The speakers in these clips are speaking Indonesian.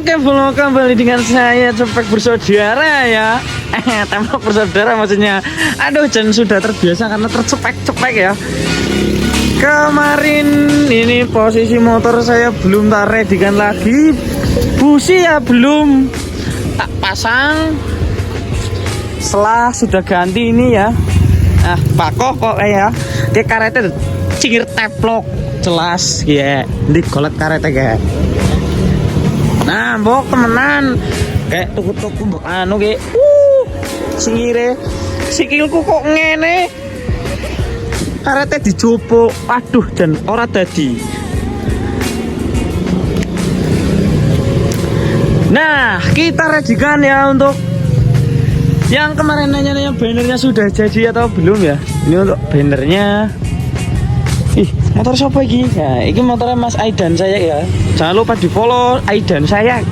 Oke, belum kembali dengan saya Cepek Bersaudara ya. Tempat bersaudara maksudnya. Aduh, Jen sudah terbiasa karena tercepek-cepek ya. Kemarin ini posisi motor saya belum tak readikan lagi. Busi ya belum tak pasang. Setelah sudah ganti ini ya. Pakoh kok ya. Dia karetnya cingir teplok jelas ya. Di golek karetnya kayak. Nah, mbok temenan kayak tuku-tuku mbok anu kayak singire sikilku kok ngene. Karetnya dijupuk. Aduh, dan ora dadi. Nah, kita readikan ya untuk yang kemarin nanya bannernya sudah jadi atau belum ya. Ini untuk bannernya. Ih, motor siapa ini? Ya, ini motornya Mas Aidan saya ya. Jangan lupa di follow Aidan saya.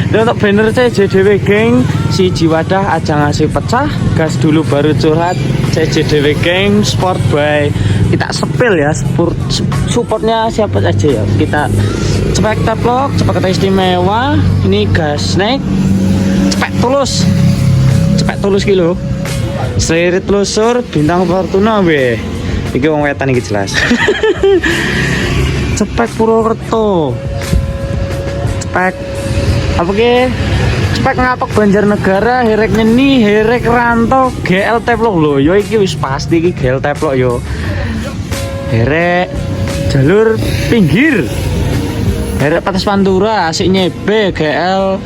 Dan untuk banner saya JDW Geng, si Jiwadah aja ngasih pecah, gas dulu baru curhat. JDW Geng Sport by kita sepil ya, supportnya siapa aja ya. Kita cepet vlog, cepet kata istimewa. Ini gas naik, cepet tulus kilo. Selirit telusur bintang Fortuna be. Iki wong wetan iki jelas. Cepek Purwokerto. Cepek apa ke? Cepek Ngatok Banjarnegara, Herek Nyeni, Herek Rantau, GL Teplok lho. Yo iki wis pasti iki GL Teplok yo. Herek jalur pinggir. Herek Pates Pantura, asik nyebe GL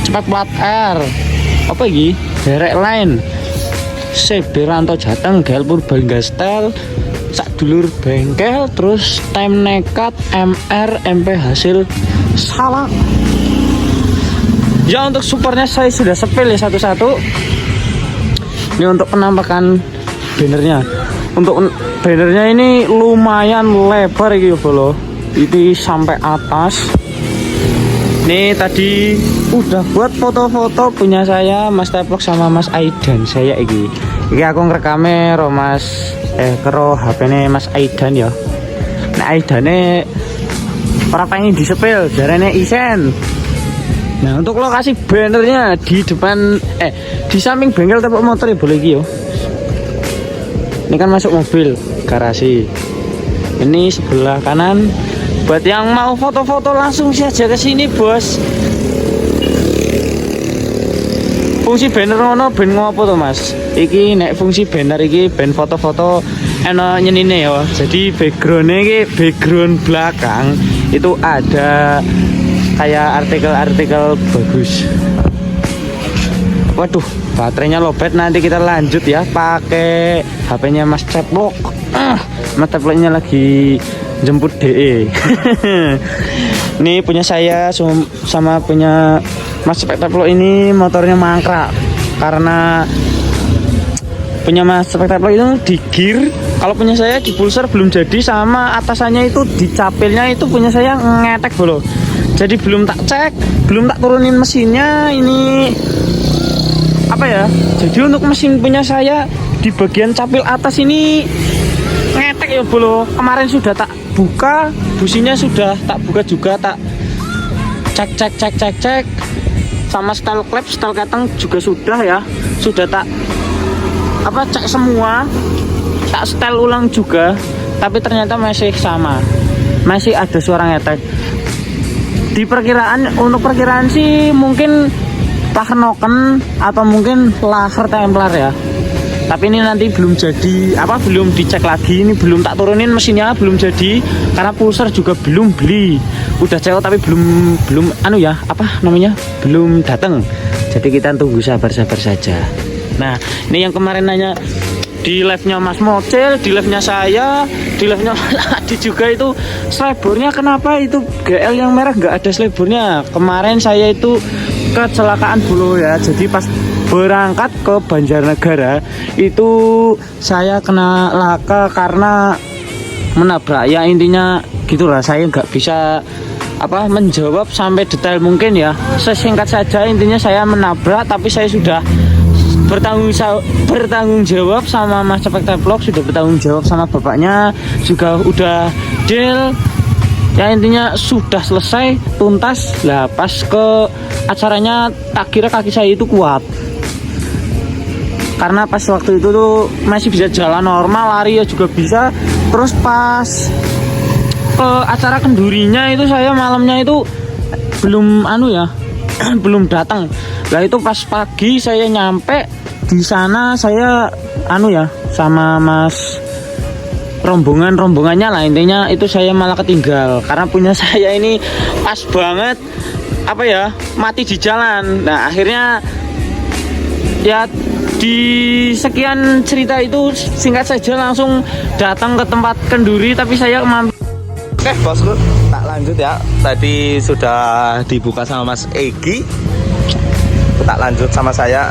Cepek Plat R. Apa iki? Herek lain. CB Rantau Jateng, GL Purbalingga sak dulur bengkel, terus time nekat MR MP hasil salah. Ya, untuk supportnya saya sudah sepil ya satu-satu. Ini untuk penampakan bannernya. Untuk bannernya ini lumayan lebar gitu loh. Ini sampai atas. Nih tadi udah buat foto-foto punya saya Mas Teplok sama Mas Aidan saya iki. Iki aku ngerekame ro Mas karo HP-ne Mas Aidan ya. Nek Aidane ora pengen disepil, jarane isen. Nah, untuk lokasi bannernya di depan di samping bengkel Teplok motor ya boleh iki yo. Ini kan masuk mobil garasi. Ini sebelah kanan. Buat yang mau foto-foto langsung saja ke sini, Bos. Fungsi banner ngono ben ngopo to, Mas? Iki nek fungsi banner iki ben foto-foto enak nyenine ya. Jadi background-nya iki background belakang itu ada kayak artikel-artikel bagus. Waduh, baterainya lobet, nanti kita lanjut ya pakai HP-nya Mas Teplok. Mas Teploknya lagi jemput DE. Ini punya saya sama punya Mas Teplok ini motornya mangkrak karena punya Mas Teplok itu di gear. Kalau punya saya di pulsar belum jadi, sama atasannya itu di capilnya itu punya saya ngetek bolo. Jadi belum tak cek, belum tak turunin mesinnya. Ini apa ya? Jadi untuk mesin punya saya di bagian capil atas ini ngetek ya bolo. Kemarin sudah tak buka, businya sudah tak buka juga, tak cek sama style klep, style keteng juga sudah ya, sudah tak cek semua, tak style ulang juga, tapi ternyata masih sama, masih ada suara ngetek. Di untuk perkiraan sih mungkin Lahnoken atau mungkin Laher Templar ya. Tapi ini nanti belum jadi, belum dicek lagi, ini belum tak turunin mesinnya, belum jadi karena pulsar juga belum beli. Udah cek tapi belum belum datang. Jadi kita tunggu sabar-sabar saja. Nah, ini yang kemarin nanya di live-nya Mas Mocel, di live-nya saya, di live-nya Adi juga itu selebornya kenapa itu GL yang merah nggak ada selebornya. Kemarin saya itu kecelakaan dulu ya, jadi pas berangkat ke Banjarnegara itu saya kena laka karena menabrak ya, intinya gitulah. Saya nggak bisa menjawab sampai detail mungkin ya, sesingkat saja intinya saya menabrak, tapi saya sudah bertanggung jawab sama Mas Cepek Teplok, sudah bertanggung jawab sama bapaknya juga, udah deal Ya intinya sudah selesai tuntas lah. Pas ke acaranya tak kira kaki saya itu kuat, karena pas waktu itu tuh masih bisa jalan normal, lari ya juga bisa. Terus pas ke acara kendurinya itu saya malamnya itu belum belum datang. Lah itu pas pagi saya nyampe di sana, saya sama mas rombongannya lah, intinya itu saya malah ketinggal karena punya saya ini pas banget mati di jalan. Nah akhirnya ya di sekian cerita itu singkat saja langsung datang ke tempat kenduri, tapi saya mampir. Oke bosku, tak lanjut ya. Tadi sudah dibuka sama Mas Egi, tak lanjut sama saya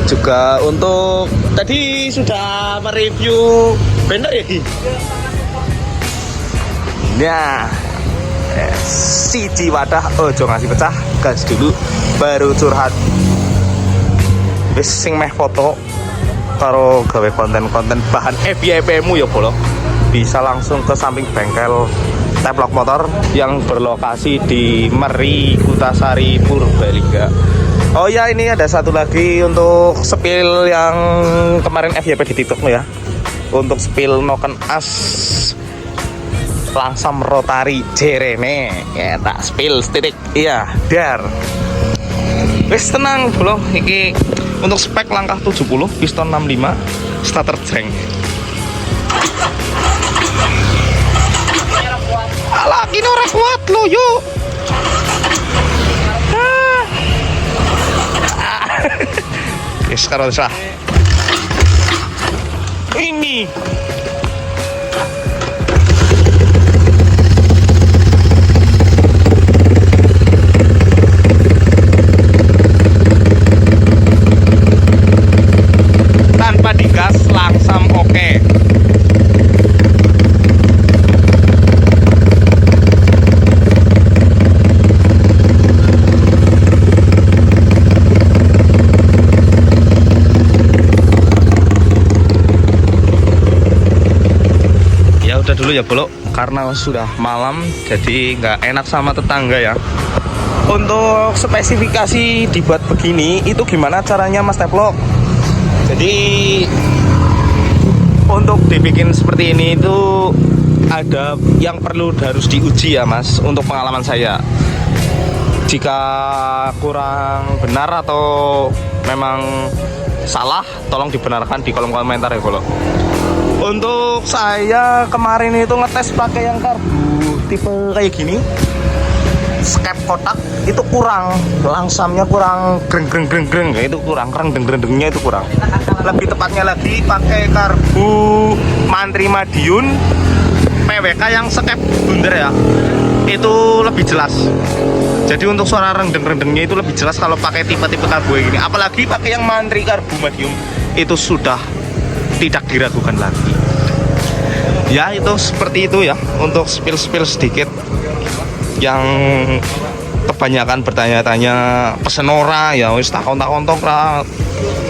juga. Untuk tadi sudah mereview banner ya Gi? Nah, siji wadah ojo ngasih pecah, gas dulu baru curhat. Wis sing meh foto karo gawe konten-konten bahan FYP-mu ya bolo, bisa langsung ke samping bengkel Teplok Motor yang berlokasi di Meri Kutasari Purbalingga. Oh ya, ini ada satu lagi untuk spill yang kemarin FYP di TikTok ya. Untuk spill noken as langsam rotari jerene ya, tak spill setitik iya dar. Wis tenang bro, iki untuk spek langkah 70, piston 65, starter jreng. Alah, ini ora kuat lo yuk. Yes, karo sah. Ini tanpa digas langsam oke. Dulu ya bro, karena sudah malam jadi nggak enak sama tetangga ya. Untuk spesifikasi dibuat begini itu gimana caranya Mas Teplok? Jadi untuk dibikin seperti ini itu ada yang harus diuji ya Mas, untuk pengalaman saya. Jika kurang benar atau memang salah, tolong dibenarkan di kolom komentar ya bro. Untuk saya kemarin itu ngetes pakai yang karbu tipe kayak gini, skep kotak itu kurang, langsamnya kurang, greng itu kurang, greng-grengnya itu kurang. Lebih tepatnya lagi pakai karbu Mantri Madiun PWK yang skep bundar ya, itu lebih jelas. Jadi untuk suara rendeng-rendengnya itu lebih jelas kalau pakai tipe-tipe karbu ini. Apalagi pakai yang Mantri karbu Madiun, itu sudah tidak diragukan lagi. Ya itu seperti itu ya, untuk spill sedikit. Yang kebanyakan bertanya-tanya pesen ora ya, wis takon-takon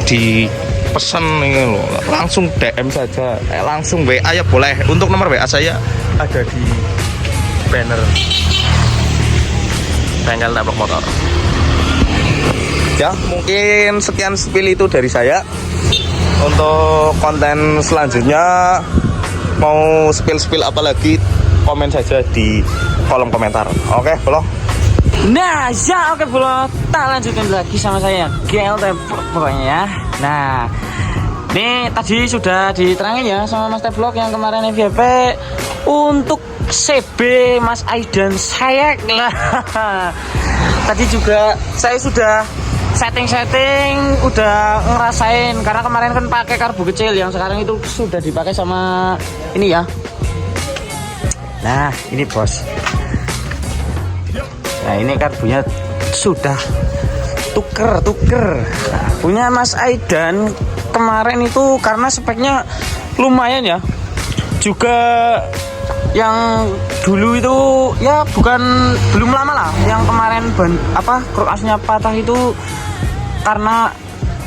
di pesen ini loh, langsung DM saja, langsung WA ya boleh. Untuk nomor WA saya ada di banner bengkel Teplok Motor. Ya mungkin sekian spill itu dari saya. Untuk konten selanjutnya mau spill apa lagi, komen saja di kolom komentar. Oke, bro. Nah, ya oke bro, tak lanjutin lagi sama saya GLT pokoknya ya. Nah, ini tadi sudah diterangin ya sama Mas Teplok yang kemarin FYP untuk CB Mas Aidan saya lah. Tadi juga saya sudah setting udah ngerasain, karena kemarin kan pakai karbu kecil, yang sekarang itu sudah dipakai sama ini ya. Nah ini bos, nah ini karbunya sudah tuker. Nah, punya Mas Aidan kemarin itu karena speknya lumayan ya, juga yang dulu itu ya belum lama lah, yang kemarin krokasnya patah itu karena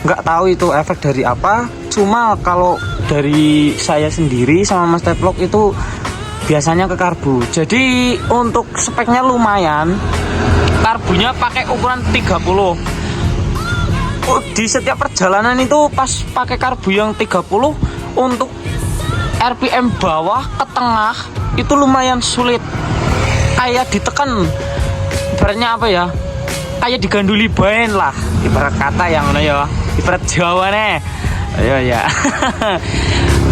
nggak tahu itu efek dari apa. Cuma kalau dari saya sendiri sama Mas Teplok itu biasanya ke karbu. Jadi untuk speknya lumayan. Karbunya pakai ukuran 30. Di setiap perjalanan itu pas pakai karbu yang 30 untuk RPM bawah ke tengah itu lumayan sulit. Kayak ditekan. Ibaratnya apa ya? Kayak diganduli bain lah. Ibarat kata yang mana ya? Ibarat Jawa nih. Ayo ya.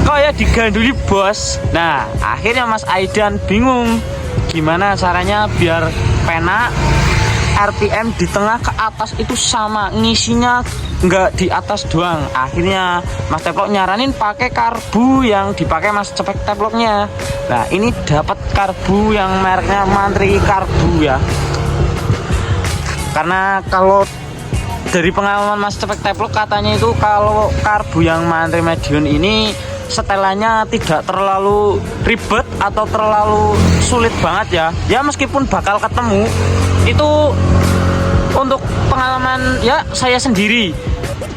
Kok ya diganduli bos. Nah, akhirnya Mas Aidan bingung gimana caranya biar penak RPM di tengah ke atas itu sama, ngisinya nggak di atas doang. Akhirnya Mas Teplok nyaranin pakai karbu yang dipakai Mas Cepek Teploknya. Nah, ini dapat karbu yang mereknya Mantri Karbu ya. Karena kalau dari pengalaman Mas Cepek Teplok katanya itu kalau karbu yang Mantri Medion ini setelannya tidak terlalu ribet atau terlalu sulit banget ya. Ya meskipun bakal ketemu itu untuk pengalaman ya saya sendiri,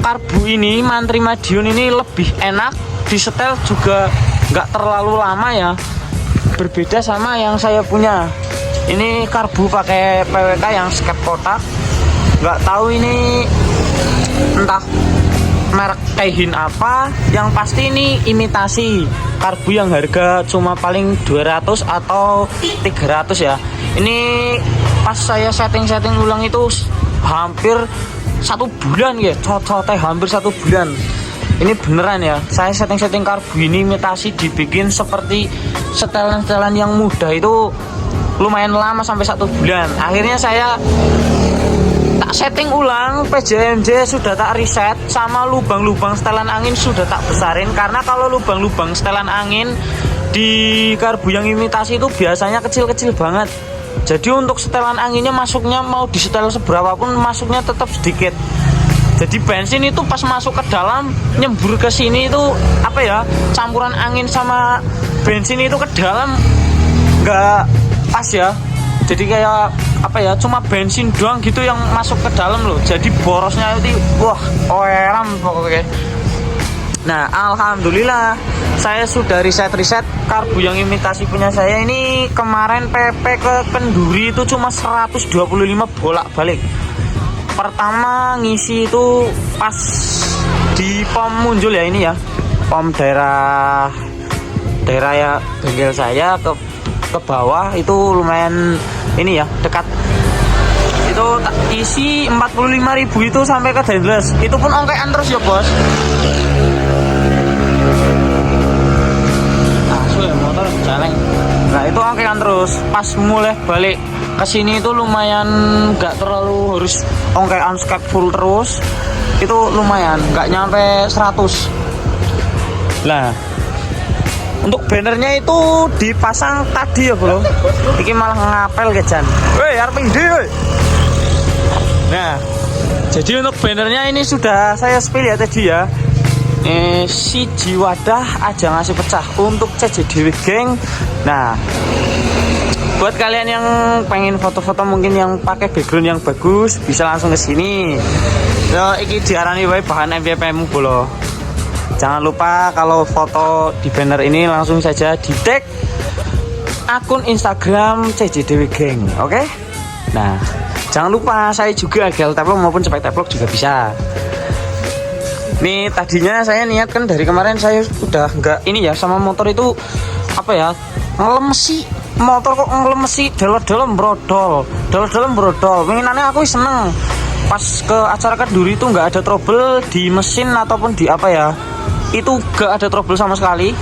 karbu ini Mantri Medion ini lebih enak, disetel juga nggak terlalu lama ya, berbeda sama yang saya punya. Ini karbu pakai PWK yang skep kotak, nggak tahu ini entah merek Keihin apa, yang pasti ini imitasi karbu yang harga cuma paling 200 atau 300 ya. Ini pas saya setting ulang itu hampir 1 bulan ya, cocok hampir 1 bulan. Ini beneran ya, saya setting karbu ini imitasi dibikin seperti setelan-setelan yang mudah itu lumayan lama sampai 1 bulan. Akhirnya saya tak setting ulang, PJMJ sudah tak reset, sama lubang-lubang setelan angin sudah tak besarin. Karena kalau lubang-lubang setelan angin di karbu yang imitasi itu biasanya kecil-kecil banget. Jadi untuk setelan anginnya masuknya mau disetel seberapa pun masuknya tetap sedikit. Jadi bensin itu pas masuk ke dalam nyembur ke sini itu apa ya, campuran angin sama bensin itu ke dalam nggak pas ya. Jadi kayak apa ya, cuma bensin doang gitu yang masuk ke dalam loh. Jadi borosnya itu wah oeram pokoknya. Nah alhamdulillah saya sudah riset karbu yang imitasi punya saya ini. Kemarin PP ke Kenduri itu cuma 125 bolak balik. Pertama ngisi itu pas di pom Munjul ya, ini ya pom daerah ya bengkel saya ke bawah itu lumayan ini ya dekat. Itu tak isi 45.000 itu sampai ke Dendles. Itu pun ongkean terus ya bos. Motor jalan. Nah itu ongkean terus. Pas mulai balik ke sini itu lumayan nggak terlalu harus ongkean skep full terus. Itu lumayan nggak nyampe 100. Nah untuk bannernya itu dipasang tadi ya bro. Iki malah ngapel kejan. Woi arping di woi. Nah jadi untuk bannernya ini sudah saya spill ya tadi ya. Si Jiwadah aja ngasih pecah untuk CJDW geng. Nah buat kalian yang pengen foto-foto mungkin yang pakai background yang bagus bisa langsung ke sini. Yo iki diarani wae bahan MPPM bolo. Jangan lupa kalau foto di banner ini langsung saja di tag akun Instagram CJDW geng. Oke? Nah jangan lupa saya juga Gel Teplok maupun Cepek Teplok juga bisa. Nih tadinya saya niat kan dari kemarin saya udah nggak ini ya sama motor itu apa ya, ngelemesi motor kok ngelemesi dalam brodol pengenannya aku seneng pas ke acara Kenduri itu nggak ada trouble di mesin ataupun di apa ya, itu nggak ada trouble sama sekali.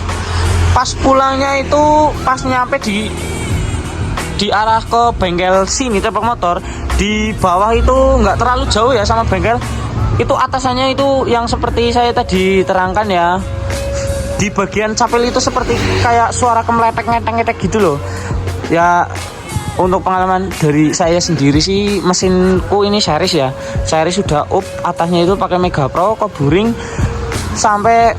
Pas pulangnya itu pas nyampe di arah ke bengkel sini Teplok motor di bawah itu nggak terlalu jauh ya sama bengkel. Itu atasannya itu yang seperti saya tadi terangkan ya, di bagian capel itu seperti kayak suara kemeletek-ngetek gitu loh ya. Untuk pengalaman dari saya sendiri sih, mesinku ini series ya, series sudah up, atasnya itu pakai Mega Pro koburing sampai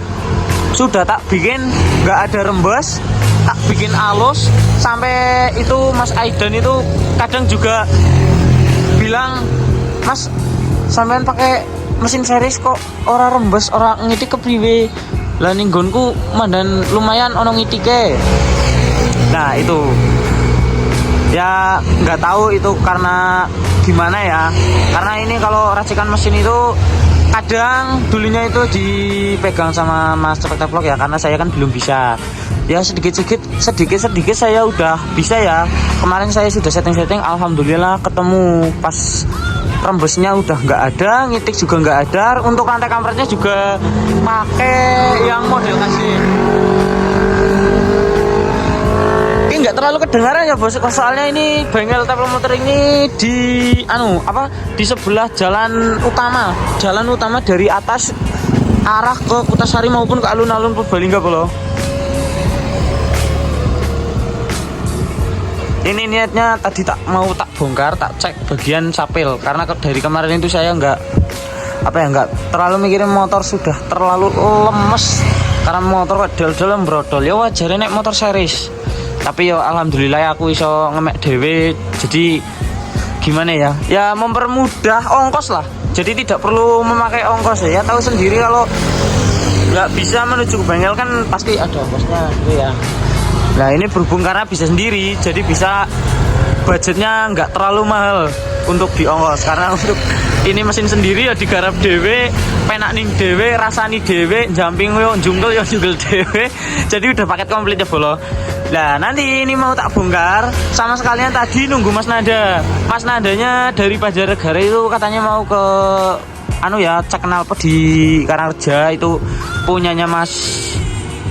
sudah tak bikin nggak ada rembes, tak bikin alus sampai itu Mas Aidan itu kadang juga bilang, Mas sampean pakai mesin series kok ora rembes, ora ngitik kepriwe. Lah ning nggonku mandan lumayan ono ngitike. Nah itu ya nggak tahu itu karena gimana ya, karena ini kalau racikan mesin itu kadang dulunya itu dipegang sama Mas Cepek Teplok ya, karena saya kan belum bisa ya, sedikit saya udah bisa ya. Kemarin saya sudah setting alhamdulillah ketemu, pas rembesnya udah nggak ada, ngitik juga nggak ada, untuk rantai kampretnya juga pakai yang model kasih. Ini nggak terlalu kedengaran ya bos, soalnya ini bengkel tapel motor ini di di sebelah jalan utama dari atas arah ke Kutasari maupun ke alun-alun Purbalingga bolo. Ini niatnya tadi tak bongkar, tak cek bagian sapil, karena dari kemarin itu saya nggak terlalu mikirin motor, sudah terlalu lemes karena motor kok del-del brodol. Ya wajarnya naik motor series, tapi ya alhamdulillah aku iso ngemek dewe, jadi gimana ya mempermudah ongkos lah, jadi tidak perlu memakai ongkos ya. Tahu sendiri kalau nggak bisa menuju ke bengkel kan pasti ada ongkosnya gitu ya. Nah ini berhubung karena bisa sendiri, jadi bisa budgetnya nggak terlalu mahal untuk diongkos, karena untuk ini mesin sendiri ya digarap dewe, penak ning dewe, rasani dewe, jumping yo jungkel dewe, jadi udah paket komplit ya bolo. Nah nanti ini mau tak bongkar sama sekalian, tadi nunggu Mas Nadanya dari Banjarnegara itu katanya mau ke cek knalpot di Karangreja, itu punyanya Mas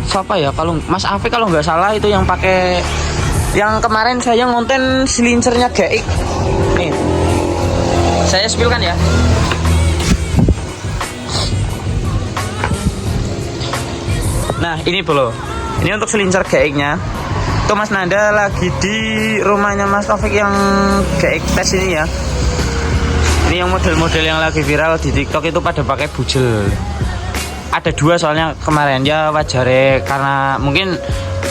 siapa ya, kalau Mas Afi kalau nggak salah, itu yang pakai yang kemarin saya ngonten silincernya GX. Nih saya spillkan ya. Nah ini bro, ini untuk silincer GX nya itu Mas Nanda lagi di rumahnya Mas Taufik yang GX tes ini ya. Ini yang model-model yang lagi viral di TikTok itu pada pakai bujel. Ada 2 soalnya kemarin ya, wajar karena mungkin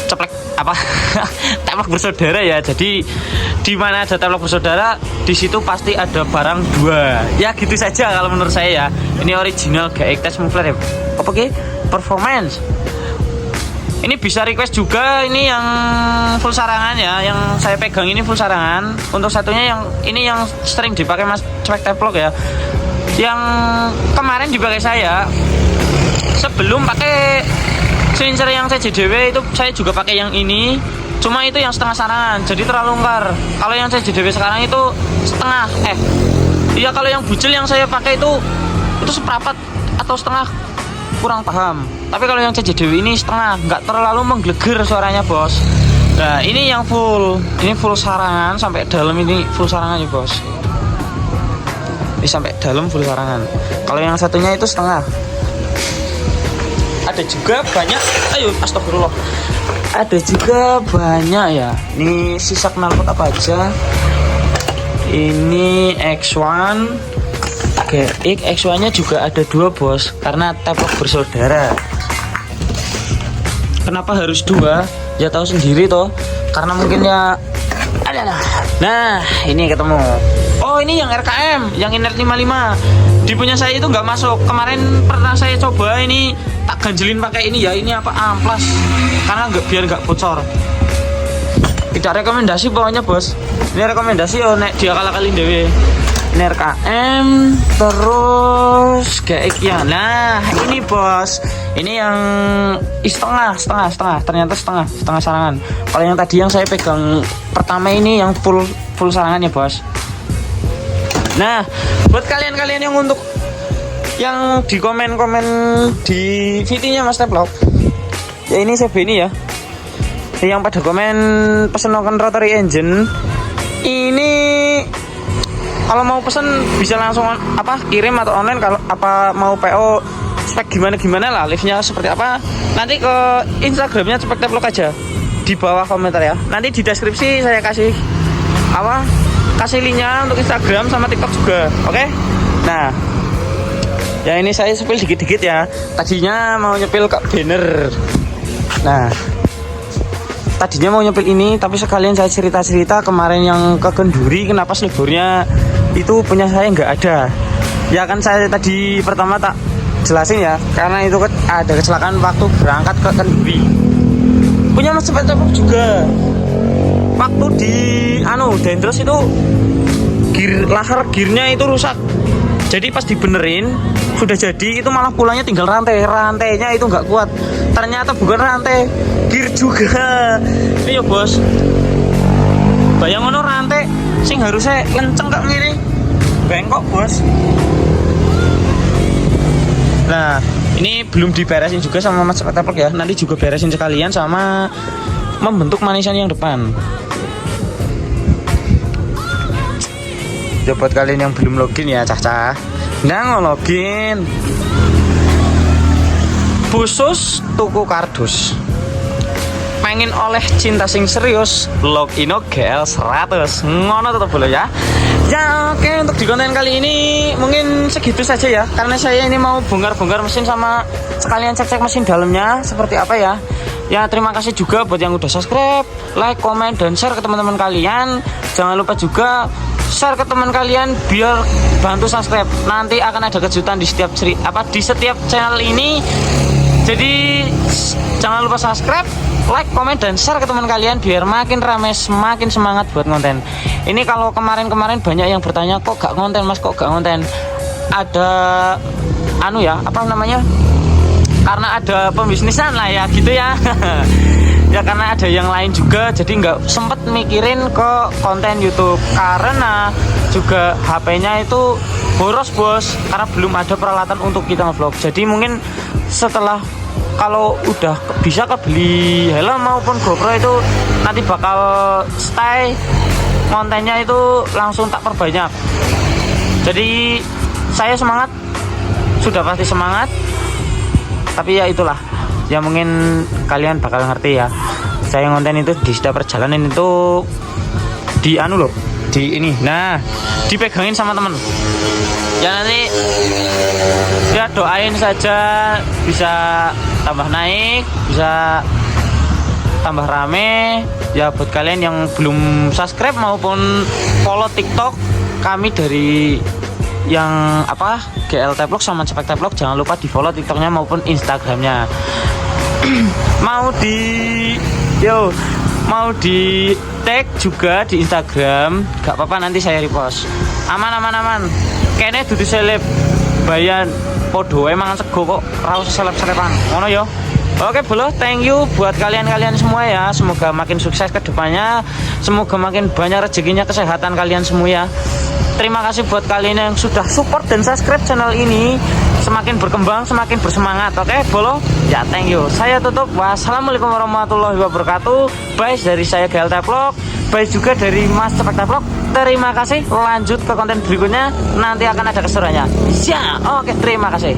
teplok bersaudara ya. Jadi di mana ada teplok bersaudara, di situ pasti ada barang 2. Ya gitu saja kalau menurut saya ya. Ini original GX Test Muffler ya. Oke, performance. Ini bisa request juga, ini yang full sarangan ya, yang saya pegang ini full sarangan. Untuk satunya yang ini yang sering dipakai Mas Cepek Teplok ya. Yang kemarin dipakai saya. Sebelum pakai silincer yang CJDW itu saya juga pakai yang ini, cuma itu yang setengah sarangan, jadi terlalu longgar. Kalau yang CJDW sekarang itu setengah, iya kalau yang bujel yang saya pakai itu seperempat atau setengah, kurang paham. Tapi kalau yang CJDW ini setengah, nggak terlalu menggeleger suaranya bos. Nah ini yang full, ini full sarangan sampai dalam, ini full sarangan ya bos. Ini sampai dalam full sarangan. Kalau yang satunya itu setengah. Ada juga banyak, astagfirullah, ada juga banyak ya. Ini sisa knalpot apa aja. Ini X1 GX, X1 nya juga ada 2 bos, karena teplok bersaudara. Kenapa harus 2? Ya tahu sendiri toh, karena mungkin ya nah ini ketemu. Oh ini yang RKM, yang Inert 55 di punya saya itu nggak masuk. Kemarin pernah saya coba, ini tak ganjelin pakai ini ya, ini amplas, karena biar nggak bocor. Tidak rekomendasi pokoknya bos. Ini rekomendasi nek dia kali dewe. Ini RKM terus GX ya. Nah ini bos, ini yang setengah, ternyata setengah sarangan. Kalau yang tadi yang saya pegang pertama ini yang full sarangan ya bos. Nah buat kalian yang untuk yang di komen di videonya Mas Teplok ya, ini CB ini ya, yang pada komen pesen rotary engine ini, kalau mau pesen bisa langsung kirim atau online. Kalau mau PO spek gimana lah, liftnya seperti apa, nanti ke Instagramnya Cepek Teplok aja di bawah komentar ya. Nanti di deskripsi saya kasih linknya untuk Instagram sama TikTok juga. Oke? Nah ya ini saya spill dikit-dikit ya. Tadinya mau nyepil ke banner. Nah tadinya mau nyepil ini, tapi sekalian saya cerita kemarin yang ke Kenduri, kenapa selebornya itu punya saya nggak ada. Ya kan saya tadi pertama tak jelasin ya, karena itu ada kecelakaan waktu berangkat ke Kenduri. punya Mas Cepet Vlog juga. Waktu di Dendros itu lahar gearnya itu rusak. Jadi pas dibenerin sudah jadi, itu malah pulangnya tinggal rantainya itu nggak kuat. Ternyata bukan rantai, gear juga. Ini ya bos, bayang ngono rantai sing harusnya kenceng kok ngene bengkok bos. Nah ini belum diberesin juga sama Mas Cepet Vlog ya. Nanti juga beresin sekalian sama membentuk manisan yang depan. Ya buat kalian yang belum login ya cah-cah, nah login khusus tuku kardus, pengen oleh cinta sing serius, login GL 100 ngono tetap boleh ya. Ya oke, untuk di konten kali ini mungkin segitu saja ya, karena saya ini mau bongkar-bongkar mesin sama sekalian cek-cek mesin dalamnya seperti apa ya. Ya terima kasih juga buat yang udah subscribe, like, komen, dan share ke teman-teman kalian. Jangan lupa juga share ke teman kalian biar bantu subscribe. Nanti akan ada kejutan di setiap channel ini. Jadi jangan lupa subscribe, like, komen, dan share ke teman kalian biar makin rame, semakin semangat buat konten. Ini kalau kemarin-kemarin banyak yang bertanya, kok gak konten mas, kok gak konten. Ada karena ada pembisnisan lah ya gitu ya. Ya karena ada yang lain juga, jadi nggak sempet mikirin ke konten YouTube, karena juga HP-nya itu boros bos, karena belum ada peralatan untuk kita ngevlog. Jadi mungkin setelah kalau udah bisa kebeli helm maupun GoPro itu nanti bakal stay kontennya itu langsung tak perbanyak. Jadi saya semangat, sudah pasti semangat. Tapi ya itulah, ya mungkin kalian bakal ngerti ya. Saya ngonten itu di setiap perjalanan itu di ini. Nah, dipegangin sama temen. Ya nanti ya doain saja bisa tambah naik, bisa tambah rame. Ya buat kalian yang belum subscribe maupun follow TikTok kami dari yang GL Vlog sama Cepet Vlog, jangan lupa di follow TikToknya maupun Instagramnya. mau di tag juga di Instagram, gak apa-apa, nanti saya repost. Aman. Kene dudu seleb bayan podo emang sego kok raus seleb-seleban ngono yo. Oke bro, thank you buat kalian semua ya. Semoga makin sukses ke depannya, semoga makin banyak rezekinya, kesehatan kalian semua ya. Terima kasih buat kalian yang sudah support dan subscribe channel ini. Semakin berkembang, semakin bersemangat. Oke, bolo? Ya, thank you. Saya tutup. Wassalamualaikum warahmatullahi wabarakatuh. Bye dari saya GL Vlog. Bye juga dari Mas Cepet Vlog. Terima kasih. Lanjut ke konten berikutnya. Nanti akan ada keseruannya. Ya, oke, terima kasih.